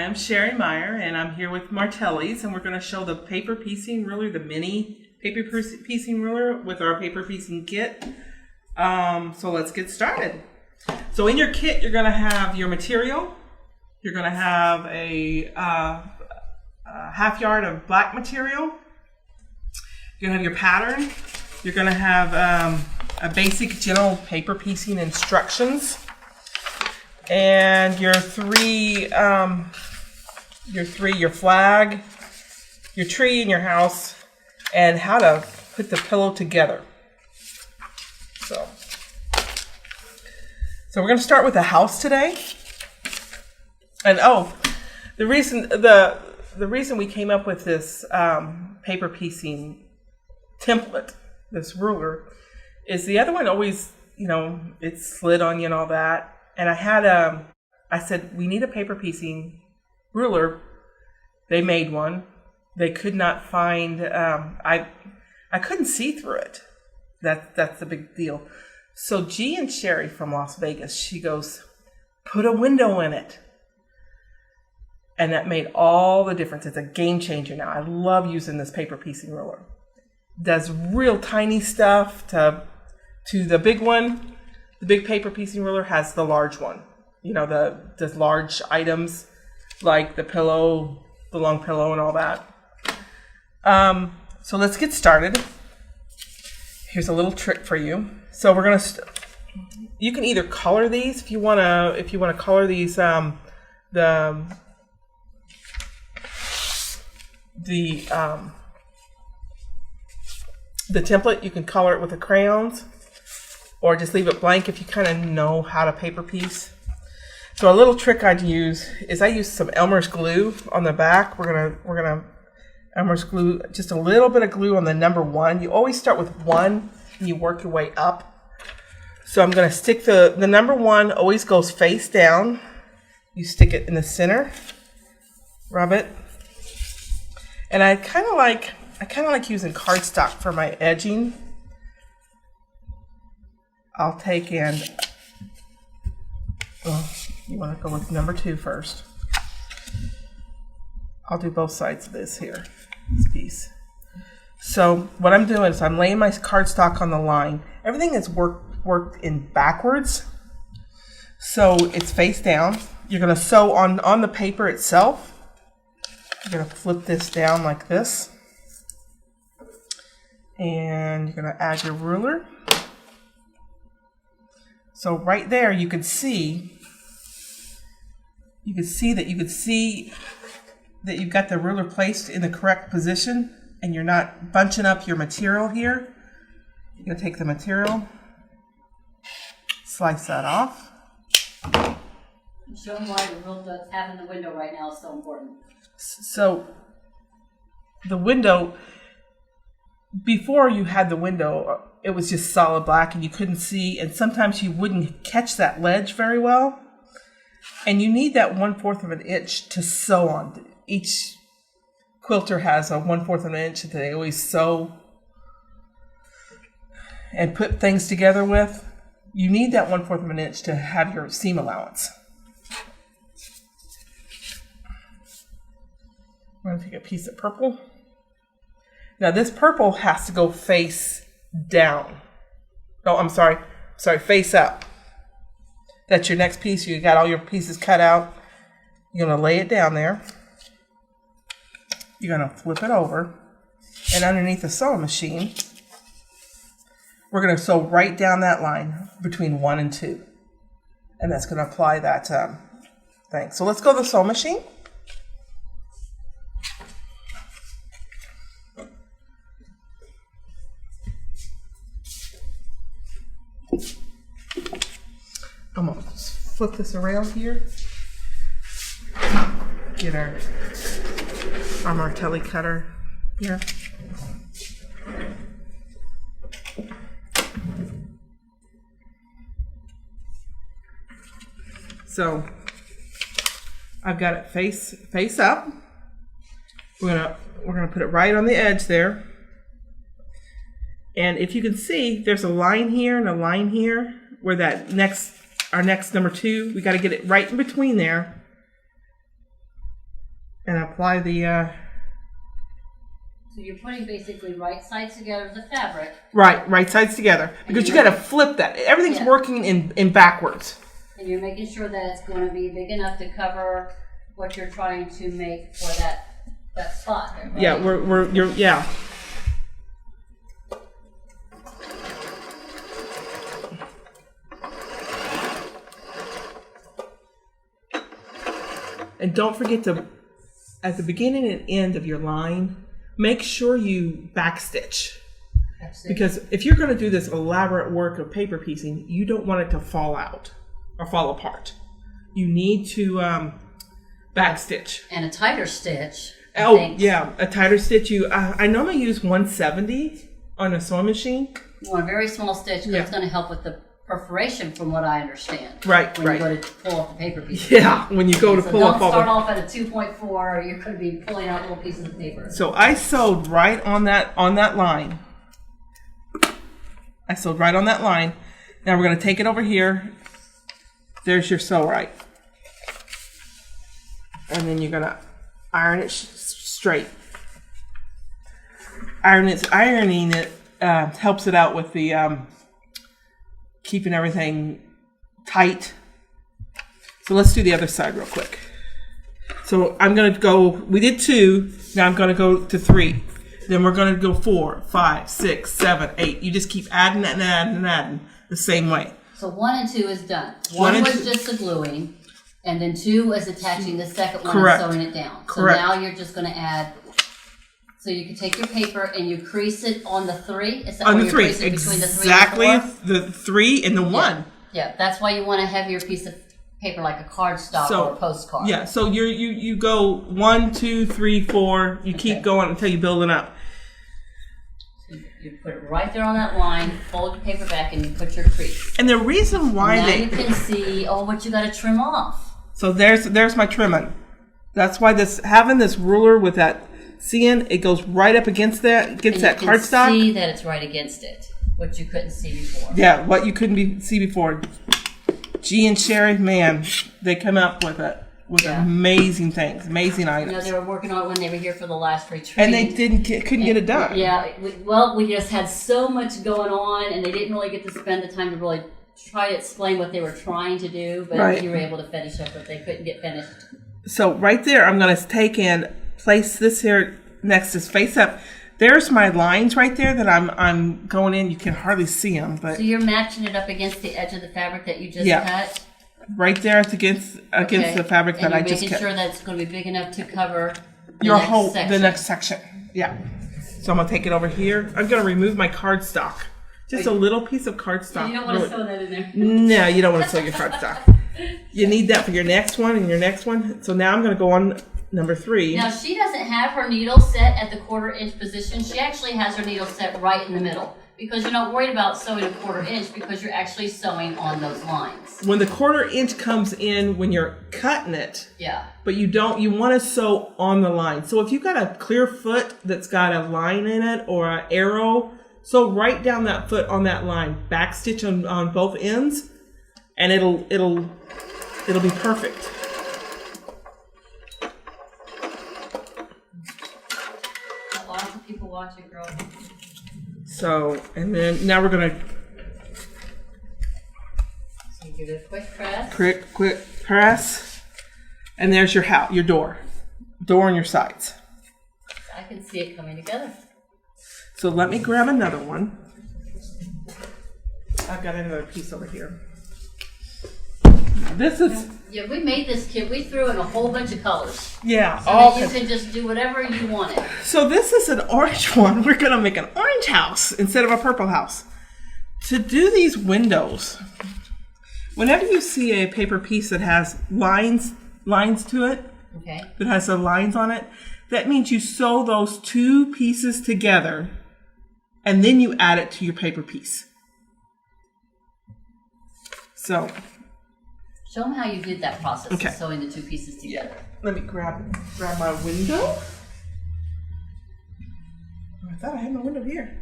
I'm Sherry Meyer, and I'm here with Martelli's, and we're going to show the paper piecing ruler, the mini paper piecing ruler with our paper piecing kit. So let's get started. So in your kit, you're going to have your material. You're going to have a half yard of black material. You're going to have your pattern. You're going to have a basic general paper piecing instructions. And your flag, your tree in your house, and how to put the pillow together. So we're going to start with the house today. And the reason we came up with this paper piecing template, this ruler, is the other one always, it slid on you and all that. And I said, we need a paper piecing ruler. They made one. They could not find, I couldn't see through it. That's the big deal. So G and Sherry from Las Vegas, she goes, put a window in it. And that made all the difference. It's a game changer now. I love using this paper piecing ruler. Does real tiny stuff to the big one. The big paper piecing ruler has the large one. The large items like the pillow, the long pillow and all that. So let's get started. Here's a little trick for you. So we're going to, you can either color these if you want to color these, the template, you can color it with the crayons. Or just leave it blank if you kind of know how to paper piece. So a little trick I'd use is I use some Elmer's glue on the back. We're gonna Elmer's glue, just a little bit of glue on the number 1. You always start with 1 and you work your way up. So I'm gonna stick the number 1 always goes face down. You stick it in the center, rub it, and I kind of like using cardstock for my edging. I'll take you want to go with number 2 first. I'll do both sides of this here, this piece. So what I'm doing is I'm laying my cardstock on the line. Everything is worked in backwards. So it's face down. You're going to sew on the paper itself. You're going to flip this down like this. And you're going to add your ruler. So right there, you could see that you've got the ruler placed in the correct position, and you're not bunching up your material here. You're gonna take the material, slice that off. Show them why the rule does having the window right now is so important. So the window, before you had the window, it was just solid black and you couldn't see, and sometimes you wouldn't catch that ledge very well. And you need that 1/4 of an inch to sew on. Each quilter has a 1/4 of an inch that they always sew and put things together with. You need that 1/4 of an inch to have your seam allowance. I'm going to take a piece of purple. Now this purple has to go face down. Oh, I'm sorry, face up. That's your next piece. You got all your pieces cut out. You're going to lay it down there. You're going to flip it over. And underneath the sewing machine, we're going to sew right down that line between 1 and 2. And that's going to apply that thing. So let's go to the sewing machine. I'm going to flip this around here. Get our Martelli cutter here. So I've got it face up. We're gonna put it right on the edge there. And if you can see, there's a line here and a line here where our next number 2, we got to get it right in between there. apply the. So you're putting basically right sides together of the fabric. Right sides together because you got to flip that. Everything's working in backwards. And you're making sure that it's going to be big enough to cover what you're trying to make for that spot. Right? Yeah, you're. And don't forget to, at the beginning and end of your line, make sure you backstitch. Because if you're going to do this elaborate work of paper piecing, you don't want it to fall out or fall apart. You need to backstitch. And a tighter stitch. A tighter stitch. I normally use 170 on a sewing machine. You want a very small stitch because it's going to help with the perforation, from what I understand. Right. When you go to pull off the paper piece. Yeah, when you go to pull off. Don't start off at a 2.4, or you're going to be pulling out little pieces of paper. So I sewed right on that line. Now we're going to take it over here. There's your sew right. And then you're going to iron it straight. Ironing it helps it out with the keeping everything tight. So let's do the other side real quick. So I'm going to go, we did 2, now I'm going to go to 3. Then we're going to go 4, 5, 6, 7, 8. You just keep adding and adding and adding the same way. So 1 and 2 is done. 1 was just the gluing, and then 2 was attaching the second one and sewing it down. So now you're just going to add. So you can take your paper and you crease it on the 3. Is that on where the 3, between exactly. The 3 and 4? The 3 and the 1. Yeah, that's why you want a heavier piece of paper, like a cardstock or a postcard. Yeah, so you go 1, 2, 3, 4. You keep going until you build it up. So you put it right there on that line. Fold your paper back and you put your crease. And the reason why now you can see what you got to trim off. So there's my trimming. That's why having this ruler with that seeing it goes right up against that, gets that cardstock. You can see that it's right against it, what you couldn't see before. Yeah, what you couldn't see before. G and Sherry, man, they come up with amazing things, amazing items. You know, they were working on it when they were here for the last retreat. And they couldn't get it done. Yeah, we just had so much going on, and they didn't really get to spend the time to really try to explain what they were trying to do, but you were able to finish up what they couldn't get finished. So right there, I'm going to take and place this here next to face up. There's my lines right there that I'm going in. You can hardly see them, but so you're matching it up against the edge of the fabric that you just cut. Right there, it's against the fabric that I just cut. And you're making sure that it's going to be big enough to cover the next section. Yeah. So I'm gonna take it over here. I'm gonna remove my cardstock. Just a little piece of cardstock. You don't want to sew that in there. No, you don't want to sew your cardstock. You need that for your next one and your next one. So now I'm gonna go on number 3. Now she doesn't have her needle set at the 1/4 inch position. She actually has her needle set right in the middle, because you're not worried about sewing a 1/4 inch because you're actually sewing on those lines. When the 1/4 inch comes in when you're cutting it, but you want to sew on the line. So if you've got a clear foot that's got a line in it or an arrow, sew right down that foot on that line, backstitch on both ends, and it'll be perfect. Lots of people watching, girl. So, and then now we're gonna give it a quick press. Quick press, and there's your door on your sides. I can see it coming together. So let me grab another one. I've got another piece over here. This is... Yeah, we made this kit. We threw in a whole bunch of colors. Yeah. So that you can just do whatever you wanted. So this is an orange one. We're going to make an orange house instead of a purple house. To do these windows, whenever you see a paper piece that has lines to it, that has the lines on it, that means you sew those 2 pieces together and then you add it to your paper piece. So... show them how you did that process of sewing the 2 pieces together. Yeah. Let me grab my window. I thought I had my window here.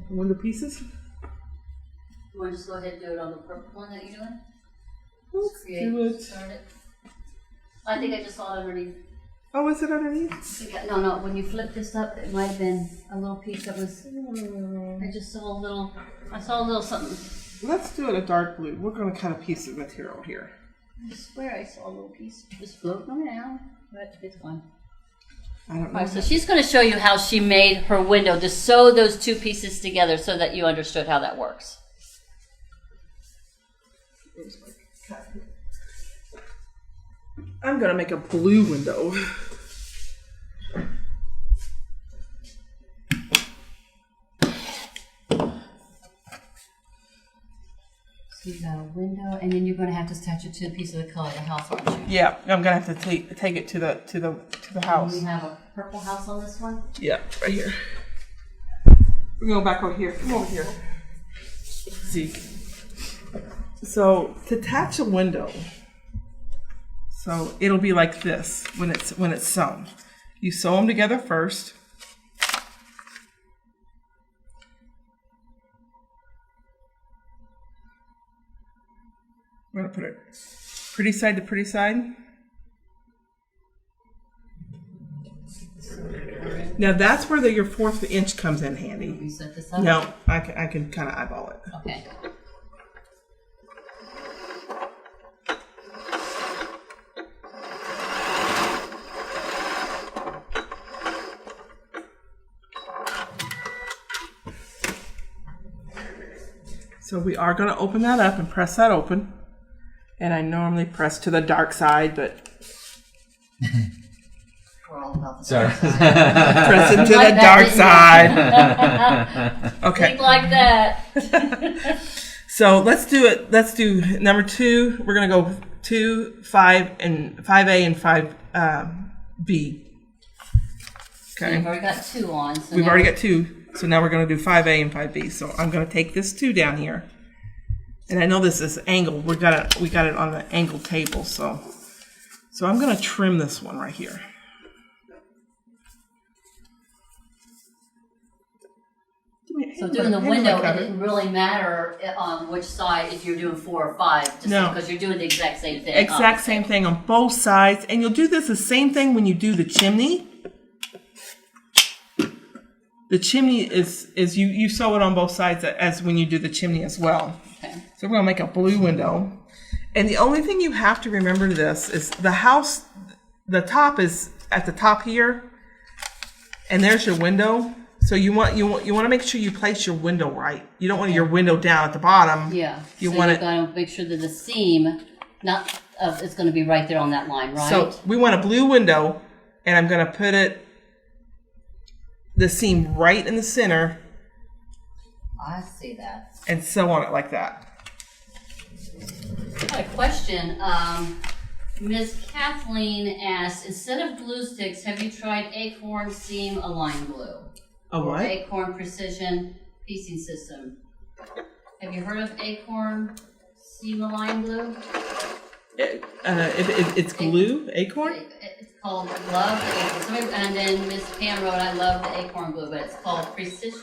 Window pieces. You want to just go ahead and do it on the purple one that you're doing? Let's do it. Start it. I think I just saw it underneath. Oh, is it underneath? No. When you flip this up, it might have been a little piece that was. I just saw a little. I saw a little something. Let's do it a dark blue. We're going to cut a piece of material here. I swear I saw a little piece just floating around, but it's fine. I don't know. All right, so she's going to show you how she made her window to sew those two pieces together so that you understood how that works. I'm going to make a blue window. So you got a window, and then you're going to have to attach it to a piece of the color of the house, aren't you? Yeah, I'm going to have to take it to the house. We have a purple house on this one? Yeah, right here. We're going back over here. Come over here. See. So to attach a window, so it'll be like this when it's sewn. You sew them together first. We're gonna put it pretty side to pretty side. Now that's where your 1/4 inch comes in handy. You set this up? No, I can kind of eyeball it. Okay. So we are going to open that up and press that open. And I normally press to the dark side, but We're all about the Sorry. dark side. press it to Like the that, dark side. Okay. Think like that. So let's do it. Let's do number 2. We're going to go 2, 5, and 5A and 5B. So Okay. you've already got 2 on. So We've now already got 2. So now we're going to do 5A and 5B. So I'm going to take this 2 down here. And I know this is angled. We got it on the angle table. So I'm going to trim this one right here. So doing the window, it didn't really matter on which side if you're doing 4 or 5, just because you're doing the exact same thing. Exact same thing on both sides. And you'll do this the same thing when you do the chimney. The chimney is you sew it on both sides as when you do the chimney as well. Okay. So we're going to make a blue window. And the only thing you have to remember to this is the house, the top is at the top here. And there's your window. So you want to make sure you place your window right. You don't want your window down at the bottom. Yeah. You so want you've got to make sure that the seam, it's going to be right there on that line, right? So we want a blue window, and I'm going to put the seam right in the center. I see that. And sew on it like that. I got a question. Ms. Kathleen asked, instead of glue sticks, have you tried Acorn Seam Align Glue? A what? Or Acorn Precision Piecing System. Have you heard of Acorn Seam Align Glue? It's glue, acorn? It's called Love the Acorn. And then Miss Pam wrote, I love the Acorn Glue, but it's called Precision.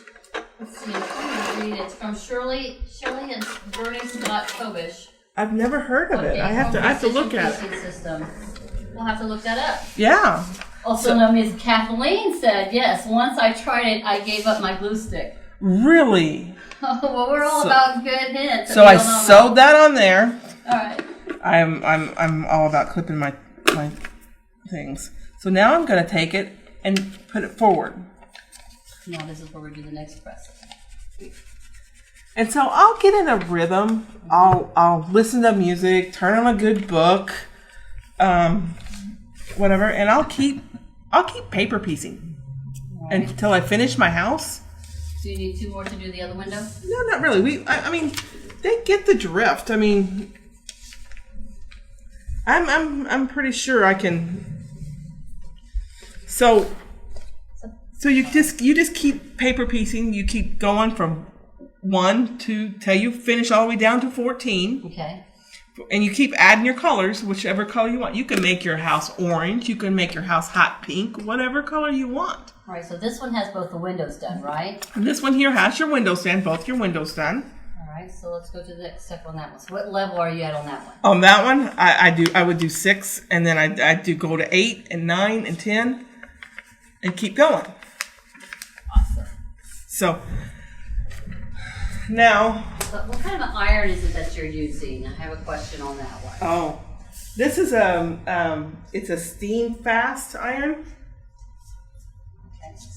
Let's see, I'm trying to read. It's from Shirley and Bernie Scott Kobish. I've never heard of it. I have to look at it. System. We'll have to look that up. Yeah. Also, now Ms. Kathleen said, yes, once I tried it, I gave up my glue stick. Really? Well, we're all about good hints. So I sewed that on there. All right. I'm all about clipping my things. So now I'm going to take it and put it forward. Now this is where we do the next press. And so I'll get in a rhythm. I'll listen to music, turn on a good book, whatever, and I'll keep paper piecing until I finish my house. Do you need 2 more to do the other window? No, not really. I mean, they get the drift. I mean, I'm pretty sure I can. So you just keep paper piecing. You keep going from 1 to till you finish all the way down to 14. Okay. And you keep adding your colors, whichever color you want. You can make your house orange. You can make your house hot pink, whatever color you want. All right, so this one has both the windows done, right? And this one here has your windows done, both your windows done. All right, so let's go to the next step on that one. So what level are you at on that one? On that one, I would do 6, and then I do go to 8 and 9 and 10, and keep going. Awesome. So now, what kind of an iron is it that you're using? I have a question on that one. oh, this is it's a steam fast iron.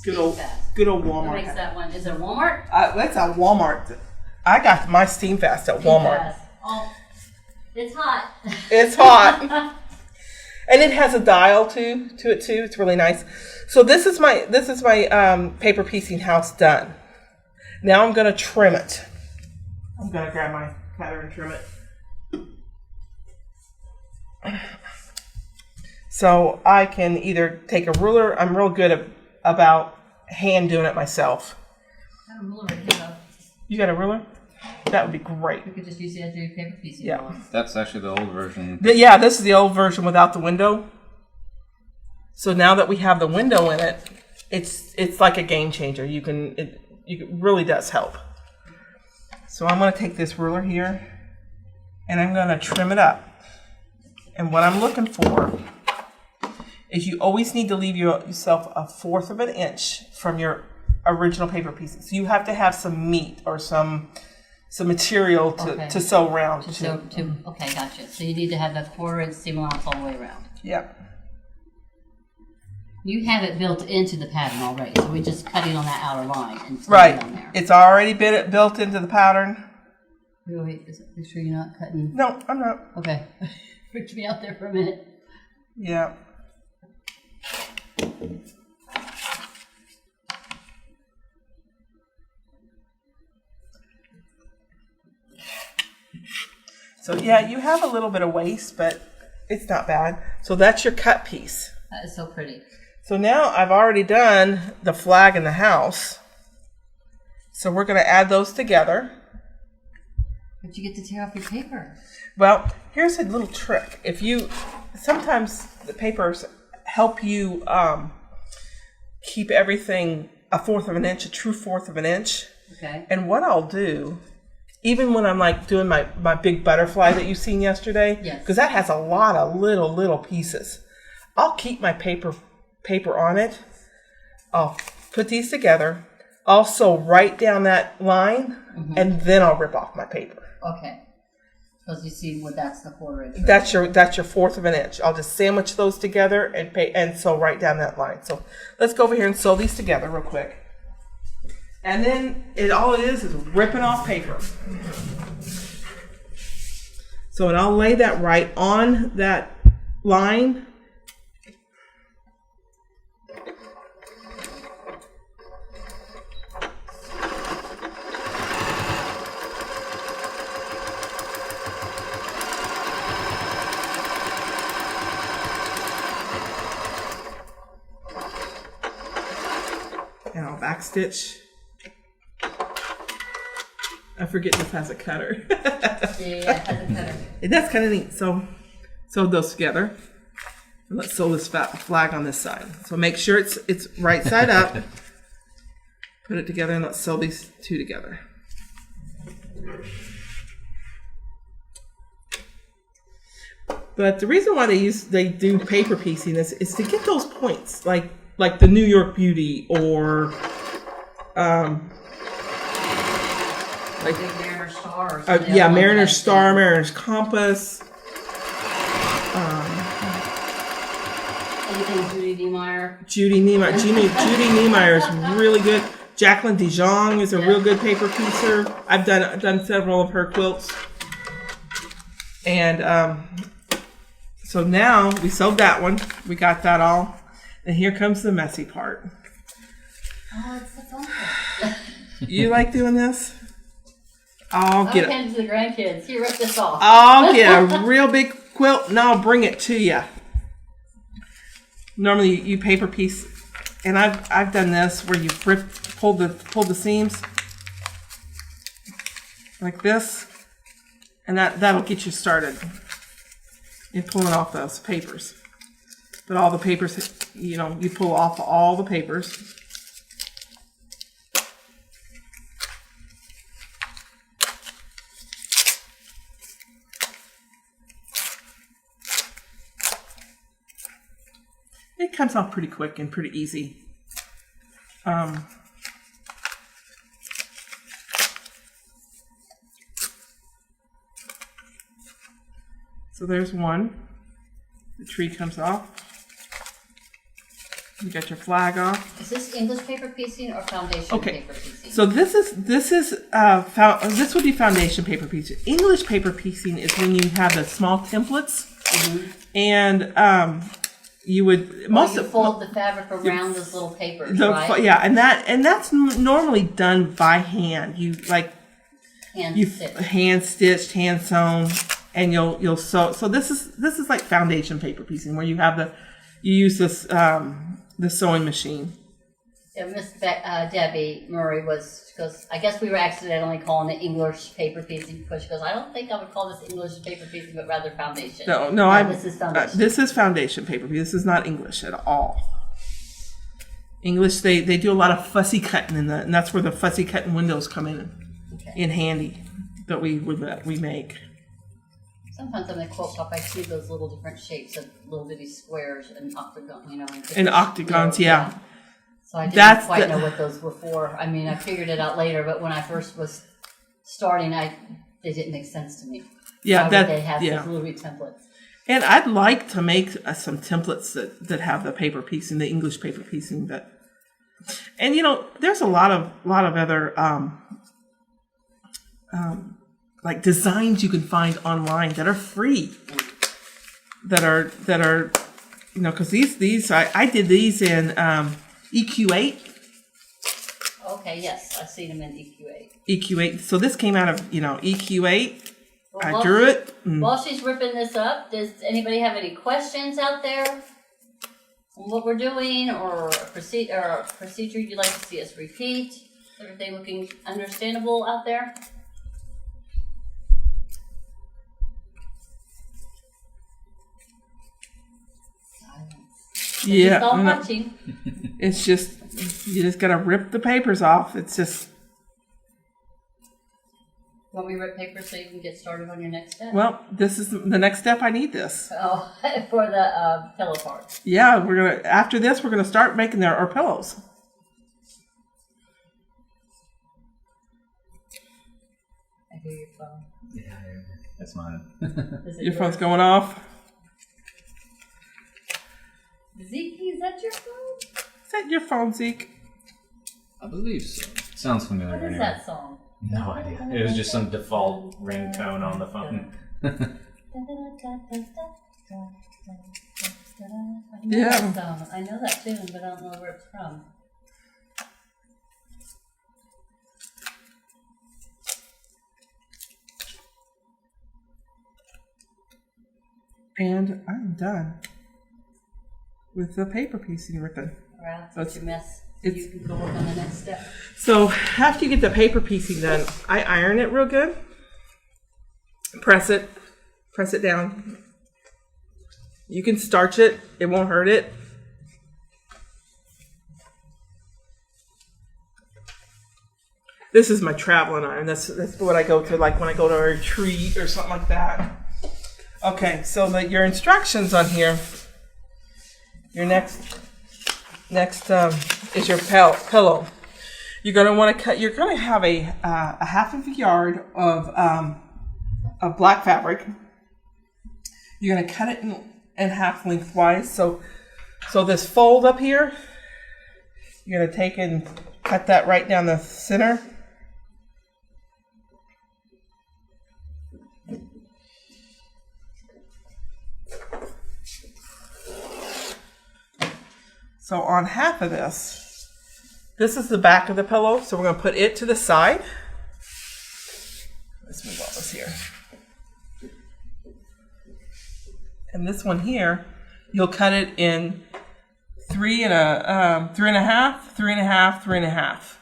Okay. Good old Walmart. What makes that one? Is it Walmart? That's a Walmart. I got my steam fast at Walmart. Oh, it's hot. It's hot. And it has a dial to it too. It's really nice. So this is my paper piecing house done. Now I'm gonna trim it. I'm gonna grab my cutter and trim it. So I can either take a ruler. I'm real good about hand doing it myself. I have a ruler right here, though. You got a ruler? That would be great. You could just use it as your paper piecing. Yeah. That's actually the old version. Yeah, this is the old version without the window. So now that we have the window in it, it's like a game changer. It really does help. So I'm going to take this ruler here and I'm going to trim it up. And what I'm looking for is you always need to leave yourself 1/4 of an inch from your original paper pieces. So you have to have some meat or some material to sew around. Okay, gotcha. So you need to have that 1/4 inch seam allowance all the way around. Yep. You have it built into the pattern already, so we're just cutting on that outer line and right. It on there. It's already built into the pattern. Wait, make sure you're not cutting. No, I'm not. Okay. Freaked me out there for a minute. Yeah. So yeah, you have a little bit of waste, but it's not bad. So that's your cut piece. That is so pretty. So now I've already done the flag and the house. So we're going to add those together. But you get to tear off your paper. Well, here's a little trick. Sometimes the papers help you keep everything 1/4 of an inch, a true 1/4 of an inch. Okay. And what I'll do, even when I'm like doing my big butterfly that you've seen yesterday, because that has a lot of little pieces, I'll keep my paper on it. I'll put these together. I'll sew right down that line, and then I'll rip off my paper. Okay. Because you see what that's the 1/4 inch. That's your 1/4 of an inch. I'll just sandwich those together and sew right down that line. So let's go over here and sew these together real quick. And then all it is ripping off paper. So and I'll lay that right on that line. And I'll back stitch. I forget this has a cutter. Yeah, it has a cutter. That's kind of neat. So sew those together. And let's sew this flag on this side. So make sure it's right side up. Put it together and let's sew these two together. But the reason why they do paper piecing is to get those points, like the New York Beauty or like big Mariner Stars. Mariner Star, Mariner's Compass. Anything Judy Niemeyer. Judy Niemeyer is really good. Jacqueline DeJong is a real good paper piecer. I've done several of her quilts. And so now we sewed that one. We got that all. And here comes the messy part. Oh, it's so fun. You like doing this? I'll hand it to the grandkids. Here, rip this off. I'll get a real big quilt and I'll bring it to you. Normally you paper piece, and I've done this where you pull the seams like this, and that'll get you started in pulling off those papers. But all the papers, you pull off all the papers. It comes off pretty quick and pretty easy. So there's one. The tree comes off. You got your flag off. Is this English paper piecing or foundation paper piecing? So this would be foundation paper piecing. English paper piecing is when you have the small templates, and you would fold the fabric around those little papers, right? Yeah, and that's normally done by hand. You hand stitched, hand sewn, and you'll sew. So this is like foundation paper piecing, where you use this the sewing machine. Yeah, Miss Debbie Murray because I guess we were accidentally calling it English paper piecing because she goes, I don't think I would call this English paper piecing, but rather foundation. No, this is foundation. This is foundation paper. This is not English at all. English, they do a lot of fussy cutting and that's where the fussy cutting windows come in handy that we make. Sometimes in the quilt shop, I see those little different shapes of little bitty squares and octagon, and octagons, yeah. So I didn't quite know what those were for. I mean, I figured it out later, but when I first was starting, they didn't make sense to me. Yeah, they have these little templates. And I'd like to make some templates that have the paper piecing, the English paper piecing. And there's a lot of other like designs you can find online that are free. That are because these I did these in EQ8. Okay, yes, I've seen them in EQ8. EQ8. So this came out of EQ8. Well, I drew it. While she's ripping this up, does anybody have any questions out there on what we're doing or a procedure you'd like to see us repeat? Everything looking understandable out there? Yeah, watching. It's just you just gotta rip the papers off. It's just. Want me to rip paper so you can get started on your next step? Well, this is the next step. I need this. Oh, for the pillow part. Yeah, after this we're gonna start making our pillows. I hear your phone. Yeah, that's mine. Your phone's going off. Zeke, is that your phone? Is that your phone, Zeke? I believe so. Sounds familiar. What is that song? No idea. It was just some default ringtone on the phone. I know that tune, but I don't know where it's from. And I'm done with the paper piecing ripping. All right, that's your mess. You can go work on the next step. So after you get the paper piecing done, I iron it real good. Press it down. You can starch it. It won't hurt it. This is my traveling iron. That's what I go to, like when I go to a retreat or something like that. Okay, so your instructions on here. Your next is your pillow. You're going to want to cut. You're going to have a half of a yard of black fabric. You're going to cut it in half lengthwise. So this fold up here, you're going to take and cut that right down the center. So on half of this is the back of the pillow. So we're going to put it to the side. Let's move all this here. And this one here, you'll cut it in 3 and 3.5, 3.5, 3.5.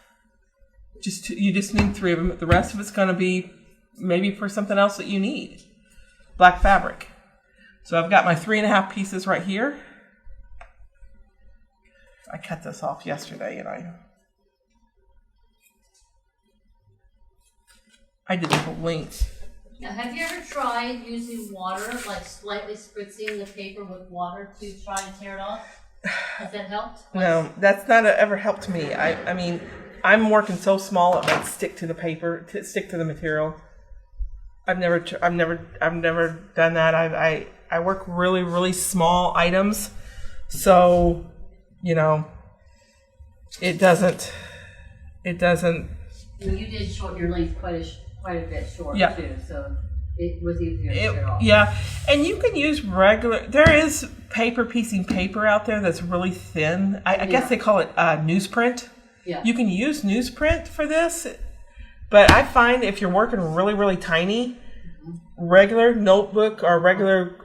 You just need 3 of them. The rest of it's going to be maybe for something else that you need. Black fabric. So I've got my 3.5 pieces right here. I cut this off yesterday, and I did the whole length. Now, have you ever tried using water, like slightly spritzing the paper with water to try and tear it off? Has that helped? No, that's not ever helped me. I mean, I'm working so small it might stick to the paper, stick to the material. I've never done that. I work really, really small items, so it doesn't. Well, you did shorten your length quite a bit short too, so it was easier to get off. Yeah, and you can use regular. There is paper piecing paper out there that's really thin. I guess they call it newsprint. Yeah. You can use newsprint for this, but I find if you're working really, really tiny, regular notebook or regular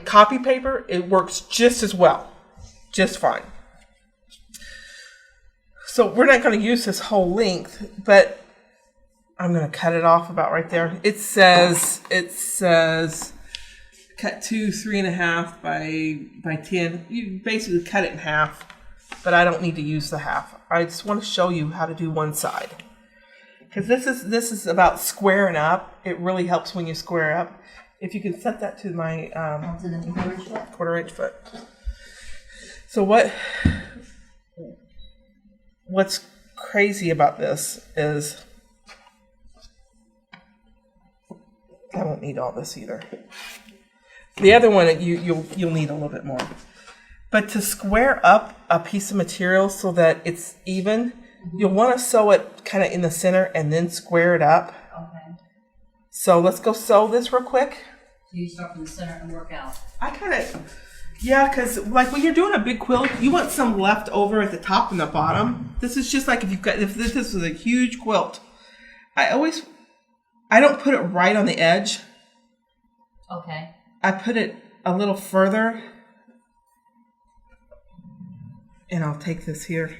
copy paper, it works just as well, just fine. So we're not going to use this whole length, but I'm going to cut it off about right there. It says cut to 3.5 by 10. You basically cut it in half, but I don't need to use the half. I just want to show you how to do one side, because this is about squaring up. It really helps when you square up. If you can set that to my To the quarter-inch foot. So what's crazy about this is I won't need all this either. The other one you'll need a little bit more. But to square up a piece of material so that it's even, you'll want to sew it kind of in the center and then square it up. Okay. So let's go sew this real quick. So you start from the center and work out. Because like when you're doing a big quilt, you want some left over at the top and the bottom. This is just like if this was a huge quilt. I don't put it right on the edge. Okay. I put it a little further. And I'll take this here.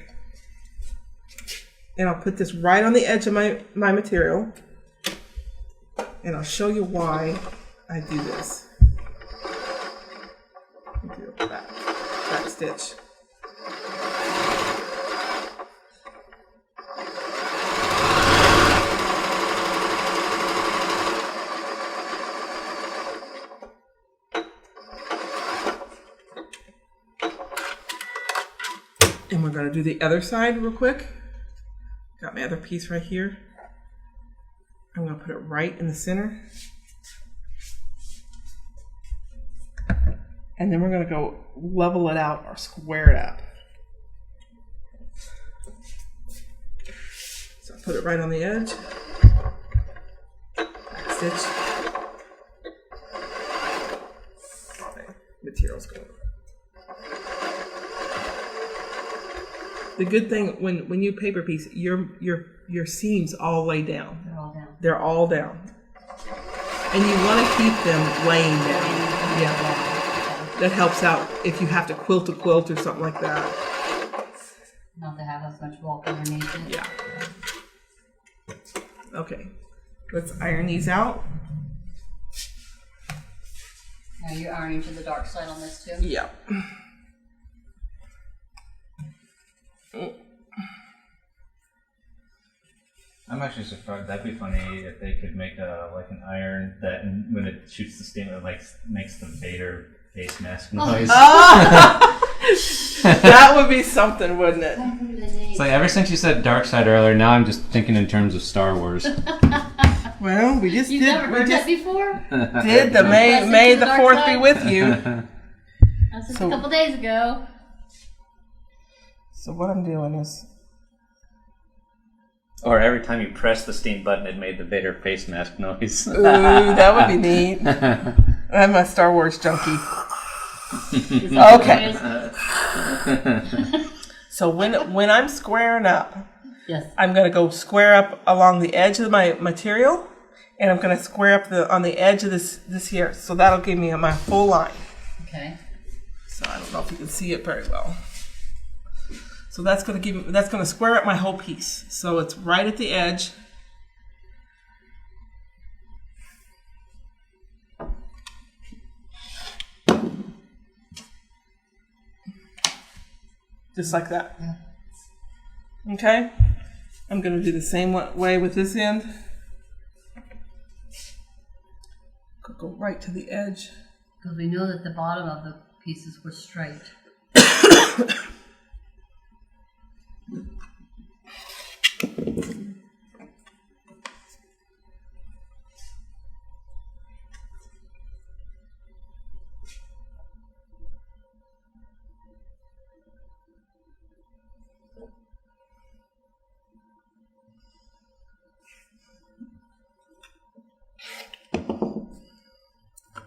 And I'll put this right on the edge of my material. And I'll show you why I do this. Do a back stitch. And we're going to do the other side real quick. Got my other piece right here. I'm going to put it right in the center. And then we're going to go level it out or square it up. So I put it right on the edge. Back stitch. Okay, material's going. The good thing when you paper piece, your seams all lay down. They're all down. They're all down. And you want to keep them laying down. Yeah. That helps out if you have to quilt a quilt or something like that. Not to have as much bulk underneath it. Yeah. Okay. Let's iron these out. Now you're ironing to the dark side on this too? Yeah. I'm actually surprised. That'd be funny if they could make an iron that when it shoots the steam, it makes the Vader face mask noise. That would be something, wouldn't it? It's like ever since you said dark side earlier, now I'm just thinking in terms of Star Wars. Well, we just You've never heard that before? Did the May the 4th be with you? That's just a couple days ago. So what I'm doing is... Or every time you press the steam button, it made the Vader face mask noise. Ooh, that would be neat. I'm a Star Wars junkie. Okay. So when I'm squaring up, yes, I'm going to go square up along the edge of my material, and I'm going to square up on the edge of this here. So that'll give me my full line. Okay. So I don't know if you can see it very well. So that's going to square up my whole piece. So it's right at the edge. Just like that. Okay? I'm going to do the same way with this end. Go right to the edge. Because we know that the bottom of the pieces were straight.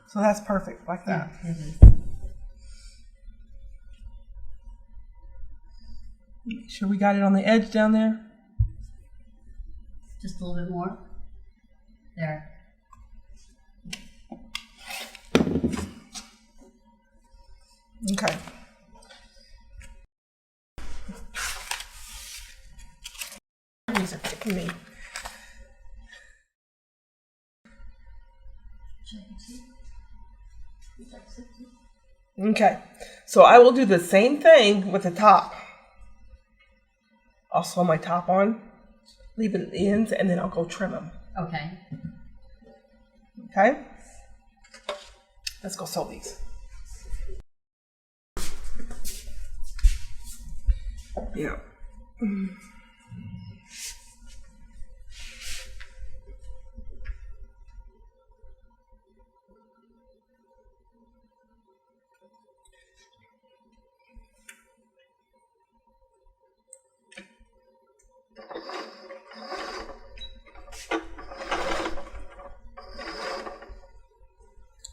So that's perfect, like that. Yeah, it is. Make sure we got it on the edge down there. Just a little bit more. There. Okay. These are kicking me. Okay, so I will do the same thing with the top. I'll sew my top on, leave it at the ends, and then I'll go trim them. Okay. Okay? Let's go sew these. Yeah.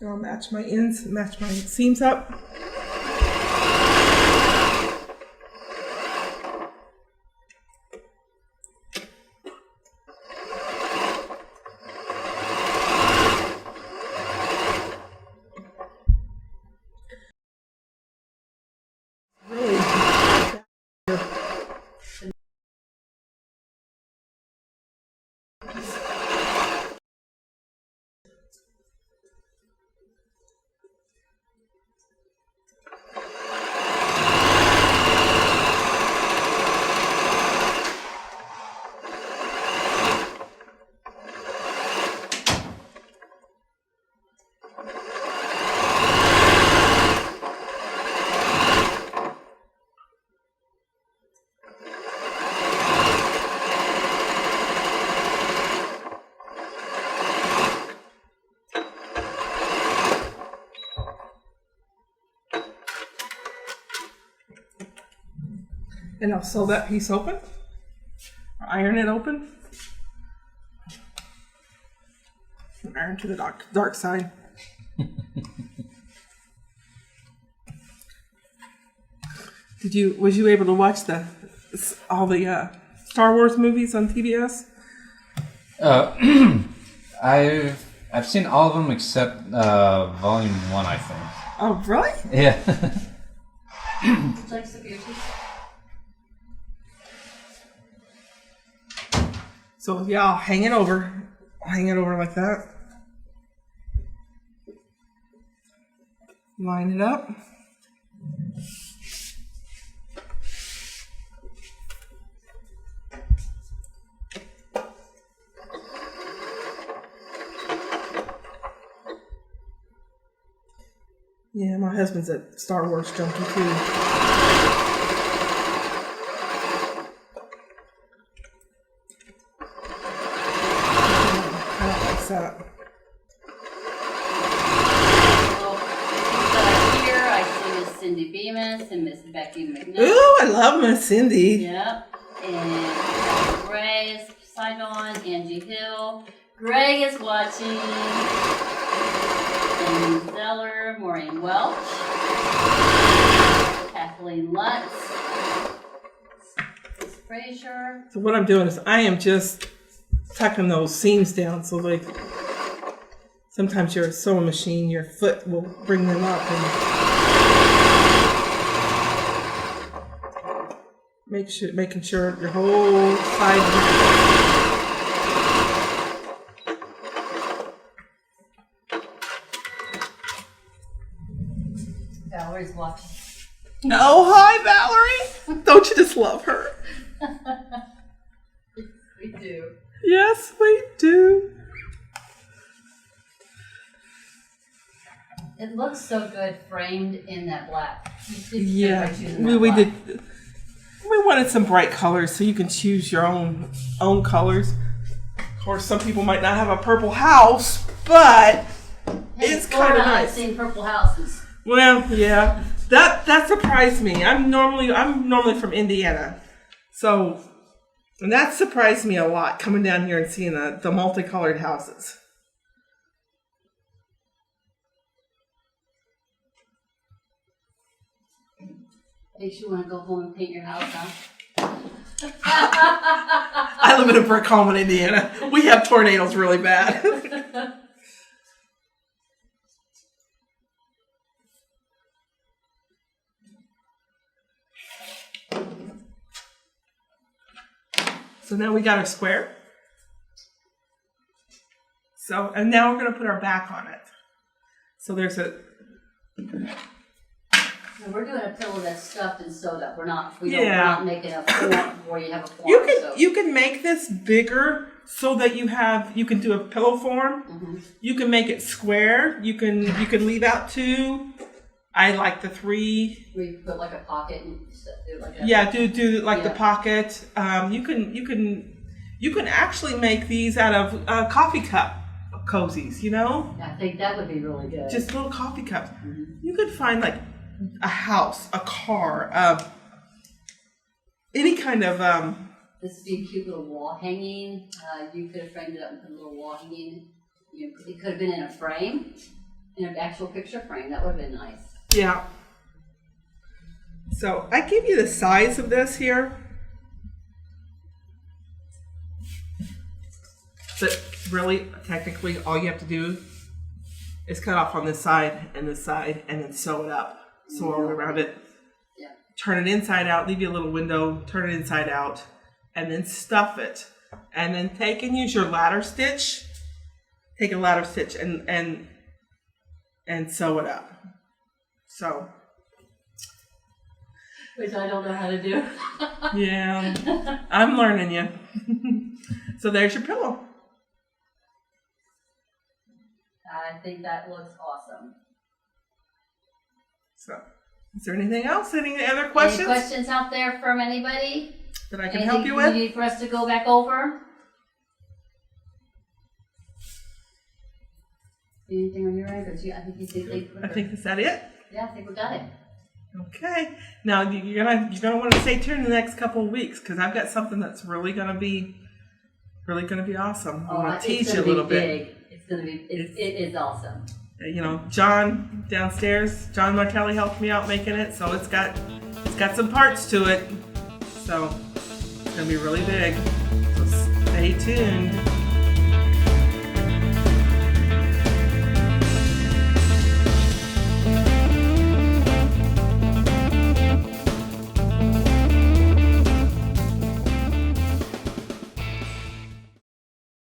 And I'll match my ends, match my seams up. And I'll sew that piece open, or iron it open. Iron to the dark side. Was you able to watch all the Star Wars movies on PBS? I've seen all of them except Volume 1, I think. Oh, really? Yeah. Would you like some ear teeth? So yeah, I'll hang it over like that. Line it up. Yeah, my husband's a Star Wars junkie too. That. Here I see Miss Cindy Bemis and Miss Becky McNutt. Ooh, I love Miss Cindy. Yep. And Gray is side on, Angie Hill. Greg is watching. And Zeller, Maureen Welch. Kathleen Lutz. Miss Frazier. So what I'm doing is I am just tucking those seams down so like sometimes your sewing machine, your foot will bring them up and making sure your whole side. Valerie's watching. Oh, hi Valerie! Don't you just love her? We do. Yes, we do. It looks so good framed in that black. Yeah, we did. We wanted some bright colors so you can choose your own colors. Of course, some people might not have a purple house, but it's kind of nice. I've seen purple houses. Well, yeah, that surprised me. I'm normally from Indiana, So, and that surprised me a lot coming down here and seeing the multicolored houses. Makes you want to go home and paint your house, huh? I live in a brick home in Indiana. We have tornadoes really bad. So now we got our square. So, and now we're going to put our back on it. So there's a... And we're doing a pillow that's stuffed and sewed up. We're not making a form where you have a form. You can make this bigger so that you can do a pillow form. Mm-hmm. You can make it square. You can leave out 2. I like the 3. Where you put like a pocket and do like a... Yeah, do like the pocket. You can actually make these out of coffee cup cozies, you know? I think that would be really good. Just little coffee cups. Mm-hmm. You could find like a house, a car, any kind of... This would be a cute little wall hanging. You could have framed it up and put a little wall hanging. It could have been in a frame, in an actual picture frame. That would have been nice. Yeah. So I give you the size of this here. But really, technically, all you have to do is cut off on this side, and then sew it up. Sew all around it. Yeah. Turn it inside out, leave you a little window, turn it inside out, and then stuff it. And then take and use your ladder stitch. Take a ladder stitch and sew it up. So. Which I don't know how to do. Yeah, I'm learning you. So there's your pillow. I think that looks awesome. So, is there anything else? Any other questions? Any questions out there from anybody? That I can help you with? Anything you need for us to go back over? Anything on your end? I think is that it? Yeah, I think we got it. Okay. Now you're gonna want to stay tuned in the next couple of weeks because I've got something that's really gonna be awesome. I'm gonna teach you a little bit. It is awesome. You know, John downstairs, John Martelli helped me out making it, so it's got some parts to it. So it's gonna be really big. So stay tuned.